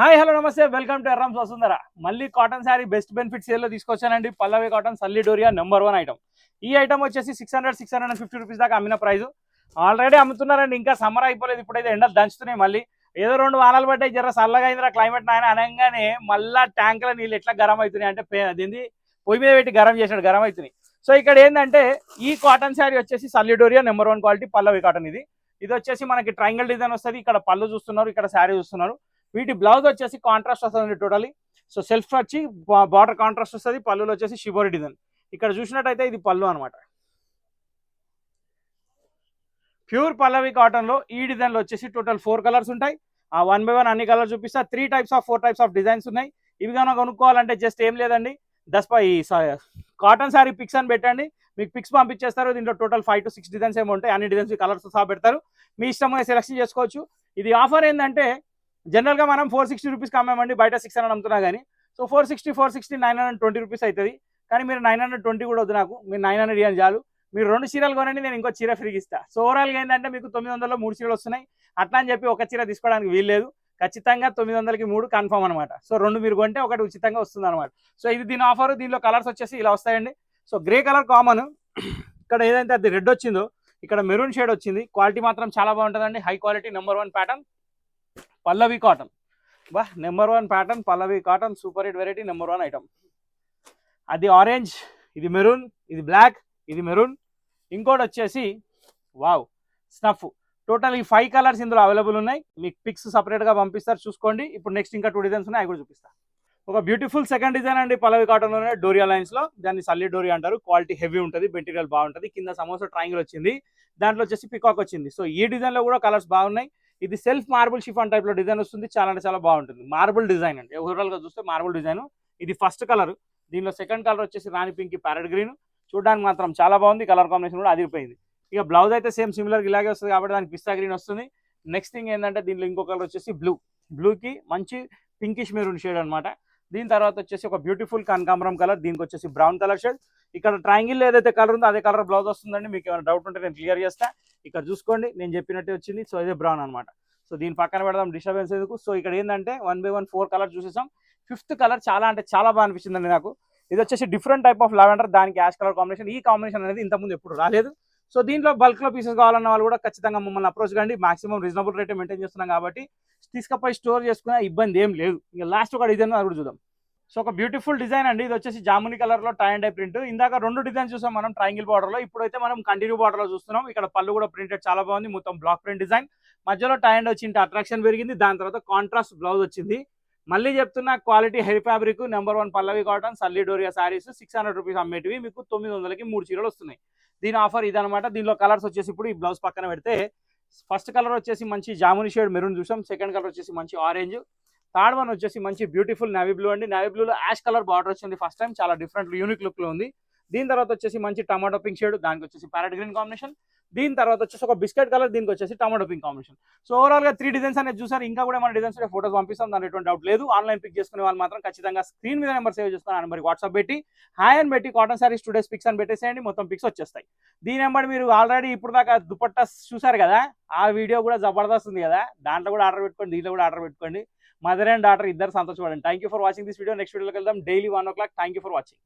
Hi hello నమస్తే welcome to Errams Vasundhara. మళ్ళీ cotton sari best benefit సేల్లో తీసుకొచ్చానండి. పల్లవి కాటన్ సల్లీ డోరియా నెంబర్ 1 ఐటమ్. ఈ ఐటమ్ వచ్చేసి 650 రూపీస్ దాకా అమ్మిన ప్రైస్. ఆల్రెడీ అమ్ముతున్నారండి, ఇంకా సమ్మర్ అయిపోలేదు. ఇప్పుడైతే ఎండలు దంచుతున్నాయి. మళ్ళీ ఏదో 2 వారాలు పడ్డాయి, జర చల్లగా అయిందిరా క్లైమేట్ నాయన అనగానే మళ్ళీ ట్యాంకుల నీళ్ళు ఎట్లా గరం అవుతున్నాయి అంటే అదేంది పొయ్యి మీద పెట్టి గరం చేసినట్టు గరం అవుతున్నాయి. సో ఇక్కడ ఏంటంటే ఈ కాటన్ శారీ వచ్చేసి సల్లీ డోరియా నెంబర్ 1 క్వాలిటీ పల్లవి కాటన్. ఇది వచ్చేసి మనకి ట్రయాంగిల్ డిజైన్ వస్తుంది. ఇక్కడ పళ్ళు చూస్తున్నారు, ఇక్కడ శారీ చూస్తున్నారు. వీటి బ్లౌజ్ వచ్చేసి కాంట్రాస్ట్ వస్తుంది టోటలీ. సో సెల్ఫ్ వచ్చి బార్డర్ కాంట్రాస్ట్ వస్తుంది. పళ్ళులో వచ్చేసి షిబోరి డిజైన్. ఇక్కడ చూసినట్టయితే ఇది పళ్ళు అనమాట. ప్యూర్ పల్లవి కాటన్ లో ఈ డిజైన్ లో వచ్చేసి టోటల్ 4 కలర్స్ ఉంటాయి. ఆ 1 by 1 అన్ని కలర్స్ చూపిస్తా. 4 టైప్స్ ఆఫ్ డిజైన్స్ ఉన్నాయి. ఇవి కనుక కొనుక్కోవాలంటే జస్ట్ ఏం లేదండి, కాటన్ శారీ పిక్స్ అని పెట్టండి, మీకు పిక్స్ పంపించేస్తారు. దీంట్లో టోటల్ 5 to 6 డిజైన్స్ ఏమో ఉంటాయి. అన్ని డిజైన్స్ కలర్స్ సహా పెడతారు, మీ ఇష్టంగా సెలెక్షన్ చేసుకోవచ్చు. ఇది ఆఫర్ ఏంటంటే జనరల్గా మనం 460 రూపీస్కి అమ్మామండి, బయట 600 అమ్ముతున్నా కానీ. సో 460 920 రూపీస్ అవుతుంది. కానీ మీరు 920 కూడా వద్దు, నాకు మీరు 900 ఇవ్వండి చాలు. మీరు 2 చీరలు కొనండి, నేను ఇంకో చీర ఫ్రీగా ఇస్తాను. సో ఓవరాల్గా ఏంటంటే మీకు 900లో 3 చీరలు వస్తున్నాయి. అట్లా అని చెప్పి ఒక చీర తీసుకోవడానికి వీల్లేదు, ఖచ్చితంగా 900కి 3 కన్ఫర్మ్ అనమాట. సో 2 మీరు కొంటే ఒకటి ఉచితంగా వస్తుంది అనమాట. సో ఇది దీని ఆఫర్. దీనిలో కలర్స్ వచ్చేసి ఇలా వస్తాయండి. సో గ్రే కలర్ కామన్, ఇక్కడ ఏదైతే అది రెడ్ వచ్చిందో ఇక్కడ మెరూన్ షేడ్ వచ్చింది. క్వాలిటీ మాత్రం చాలా బాగుంటుందండి, high quality number 1 pattern Pallavi cotton. బా number 1 pattern Pallavi cotton, super hit variety number 1 item. అది ఆరెంజ్, ఇది మెరూన్, ఇది బ్లాక్, ఇది మెరూన్, ఇంకోటి వచ్చేసి వావ్ స్నఫ్. టోటల్ ఈ 5 కలర్స్ ఇందులో అవైలబుల్ ఉన్నాయి. మీకు పిక్స్ సపరేట్గా పంపిస్తారు, చూసుకోండి. ఇప్పుడు నెక్స్ట్ ఇంకా 2 డిజైన్స్ ఉన్నాయి, అవి కూడా చూపిస్తాను. ఒక బ్యూటిఫుల్ సెకండ్ డిజైన్ అండి పల్లవి కాటన్లోనే, డోరియా లైన్స్లో. దాన్ని సల్లీ డోరియా అంటారు. క్వాలిటీ హెవీ ఉంటుంది, మెటీరియల్ బాగుంటుంది. కింద సమోసా ట్రయాంగిల్ వచ్చింది, దాంట్లో వచ్చేసి పికాక్ వచ్చింది. సో ఈ డిజైన్లో కూడా కలర్స్ బాగున్నాయి. ఇది సెల్ఫ్ మార్బుల్ షిఫాన్ టైప్లో డిజైన్ వస్తుంది. చాలా అంటే చాలా బాగుంటుంది. మార్బుల్ డిజైన్ అండి, ఓవరాల్గా చూస్తే మార్బుల్ డిజైన్. ఇది ఫస్ట్ కలర్. దీనిలో సెకండ్ కలర్ వచ్చేసి రాణి పింక్ ప్యారెట్ గ్రీన్. చూడడానికి మాత్రం చాలా బాగుంది, కలర్ కాంబినేషన్ కూడా అదిరిపోయింది. ఇక బ్లౌజ్ అయితే సేమ్ సిమిలర్ ఇలాగే వస్తుంది కాబట్టి దానికి పిస్తా గ్రీన్ వస్తుంది. నెక్స్ట్ థింగ్ ఏంటంటే దీనిలో ఇంకో కలర్ వచ్చేసి బ్లూకి మంచి పింకిష్ మెరూన్ షేడ్ అనమాట. దీని తర్వాత వచ్చేసి ఒక బ్యూటిఫుల్ కనకాంబరం కలర్, దీనికి వచ్చేసి బ్రౌన్ కలర్ షేడ్. ఇక్కడ ట్రయాంగిల్ ఏదైతే కలర్ ఉందో అదే కలర్ బ్లౌజ్ వస్తుందండి. మీకు ఏమైనా డౌట్ ఉంటే నేను క్లియర్ చేస్తా. ఇక్కడ చూసుకోండి, నేను చెప్పినట్టే వచ్చింది. సో ఇదే బ్రౌన్ అనమాట. సో దీని పక్కన పెడదాం, డిస్టర్బెన్స్ ఎందుకు. సో ఇక్కడ ఏంటంటే 1 by 1 4 కలర్ చూసేసాం. 5th కలర్ చాలా అంటే చాలా బాగా అనిపించిందండి నాకు. ఇది వచ్చేసి డిఫరెంట్ టైప్ ఆఫ్ లావెండర్, దానికి యాష్ కలర్ కాంబినేషన్. ఈ కాంబినేషన్ అనేది ఇంతకుముందు ఎప్పుడు రాలేదు. సో దీంట్లో బల్క్లో పీసెస్ కావాలన్న వాళ్ళు కూడా ఖచ్చితంగా మమ్మల్ని అప్రోచ్ కండి. మాక్సిమం రీజనబుల్ రేట్ మెయింటైన్ చేస్తున్నాం కాబట్టి తీసుకపోయి స్టోర్ చేసుకునే ఇబ్బంది ఏం లేదు. ఇంకా లాస్ట్ ఒక డిజైన్ అది కూడా చూద్దాం. సో ఒక బ్యూటిఫుల్ డిజైన్ అండి. ఇది వచ్చేసి జాముని కలర్ లో టై అండ్ డై ప్రింట్. ఇందాక 2 డిజైన్ చూసాం మనం ట్రయాంగిల్ బార్డర్ లో, ఇప్పుడైతే మనం కంటిన్యూ బార్డర్ లో చూస్తున్నాం. ఇక్కడ పళ్ళు కూడా ప్రింటెడ్ చాలా బాగుంది, మొత్తం బ్లాక్ ప్రింట్ డిజైన్. మధ్యలో టై అండ్ వచ్చి అట్రాక్షన్ పెరిగింది. దాని తర్వాత కాంట్రాస్ట్ బ్లౌజ్ వచ్చింది. మళ్ళీ చెప్తున్నా, క్వాలిటీ హెవీ ఫ్యాబ్రిక్ నెంబర్ 1 పల్లవి కాటన్ సల్లీ డోరియా శారీస్ 600 రూపీస్ అమ్మేటివి మీకు 900కి 3 చీరలు వస్తున్నాయి. దీని ఆఫర్ ఇదనమాట. దీనిలో కలర్స్ వచ్చేసి ఇప్పుడు ఈ బ్లౌజ్ పక్కన పెడితే, ఫస్ట్ కలర్ వచ్చేసి మంచి జాముని షేడ్ మెరూన్ చూసాం. సెకండ్ కలర్ వచ్చేసి మంచి ఆరెంజ్. థర్డ్ వన్ వచ్చేసి మంచి బ్యూటిఫుల్ నేవీ బ్లూ అండి. నేవీ బ్లూలో యాష్ కలర్ బార్డర్ వచ్చింది ఫస్ట్ టైం, చాలా డిఫరెంట్ యూనిక్ లుక్ లో ఉంది. దీని తర్వాత వచ్చేసి మంచి టమాటో పింక్ షేడ్, దానికి వచ్చేసి ప్యారెట్ గ్రీన్ కాంబినేషన్. దీని తర్వాత వచ్చేసి ఒక బిస్కెట్ కలర్, దీనికి వచ్చేసి tomato pink combination. So overall గా 3 డిజైన్స్ అనేది చూసారు. ఇంకా కూడా మన డిజైన్స్ ఫోటోస్ పంపిస్తాం, దాని ఎటువంటి డౌట్ లేదు. ఆన్లైన్ పిక్ చేసుకునే వాళ్ళు మాత్రం ఖచ్చితంగా స్క్రీన్ మీద నెంబర్ సేవ్ చేసుకుని ఆ నెంబర్కి వాట్సాప్ పెట్టి హాయ్ అని పెట్టి కాటన్ సారీస్ టుడేస్ పిక్స్ అని పెట్టేసేయండి, మొత్తం పిక్స్ వచ్చేస్తాయి. దీని నెంబర్ మీరు ఆల్రెడీ ఇప్పుడు దాకా దుపట్టా చూసారు కదా, ఆ వీడియో కూడా జబర్దస్త్ ఉంది కదా, దాంట్లో కూడా ఆర్డర్ పెట్టుకోండి, దీంట్లో కూడా ఆర్డర్ పెట్టుకోండి. మదర్ అండ్ డాటర్ ఇద్దరు సంతోషపడండి. Thank you for watching this video. Next వీడియోకి వెళ్దాం daily 1 o'clock. Thank you for watching.